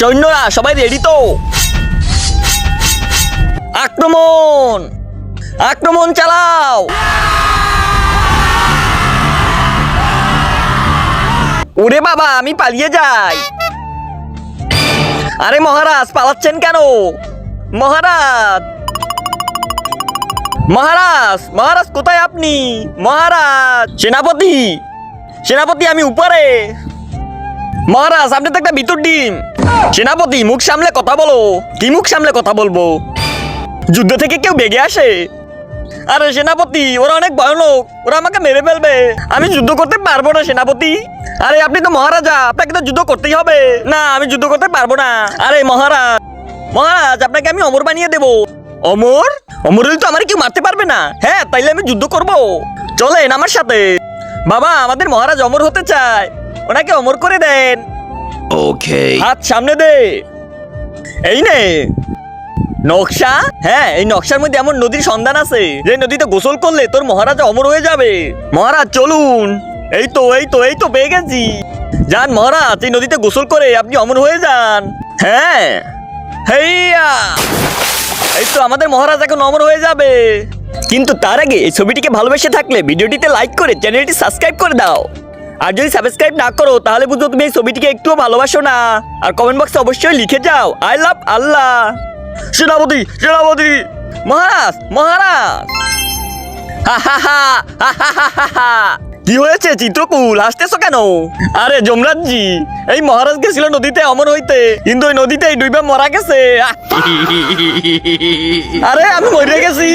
সৈন্যরা সবাই রেডি তো? আক্রমণ, আক্রমণ চালাও। ওরে বাবা, আমি পালিয়ে যাই। আরে মহারাজ, পালাচ্ছেন কেন? মহারাজ, মহারাজ, মহারাজ কোথায় আপনি? মহারাজ, সেনাপতি, সেনাপতি আমি উপরে। মহারাজ, আপনি তো একটা ভিতর ডিম। সেনাপতি, মুখ সামলে কথা বলো। কি মুখ সামলে কথা বলবো? যুদ্ধ থেকে কেউ বেগে আসে? আরে সেনাপতি, ওরা অনেক ভয়ানক, ওরা আমাকে মেরে ফেলবে। আমি যুদ্ধ করতে পারবো না সেনাপতি। আরে আপনি তো মহারাজা, আপনাকে তো যুদ্ধ করতেই হবে। না, আমি যুদ্ধ করতে পারবো না। আরে মহারাজ, মহারাজ আপনাকে আমি অমর বানিয়ে দেবো। অমর? অমর হলে তো আমার কেউ মারতে পারবে না। হ্যাঁ, তাইলে আমি যুদ্ধ করব। চলেন আমার সাথে। বাবা, আমাদের মহারাজ অমর হতে চায়, ওনাকে অমর করে দেন। ওকে। হাত সামনে দে। এই নে নকশা। হ্যাঁ, এই নকশার মধ্যে এমন নদীর সন্ধান আছে যে নদীতে গোসল করলে তোর মহারাজা অমর হয়ে যাবে। মহারাজ চলুন। এই তো এই তো এই তো পেয়ে গেছি। যান মহারাজ, এই নদীতে গোসল করে আপনি অমর হয়ে যান। হ্যাঁ, হেইয়া, এই তো আমাদের মহারাজ এখন অমর হয়ে যাবে। কিন্তু তার আগে এই ছবিটিকে ভালোবেসে থাকলে ভিডিওটিতে লাইক করে চ্যানেলটি সাবস্ক্রাইব করে দাও। আর যদি সাবস্ক্রাইব না করো তাহলে বুঝো তুমি এই ছবিটিকে একটুও ভালোবাসো না। আর কমেন্ট বক্সে অবশ্যই লিখে যাও আই লাভ আল্লাহ। সেনাপতি, সেনাপতি, মহারাজ, মহারাজ। হা হা হা হা হা হা হা হা। কি হয়েছে চিত্রকুল, হাসতেছো কেন? আরে যমরাজজি, এই মহারাজ গেছিল নদীতে অমর হইতে, কিন্তু ওই নদীতে ডুইবা মারা গেছে। আরে আমি মরে গেছি।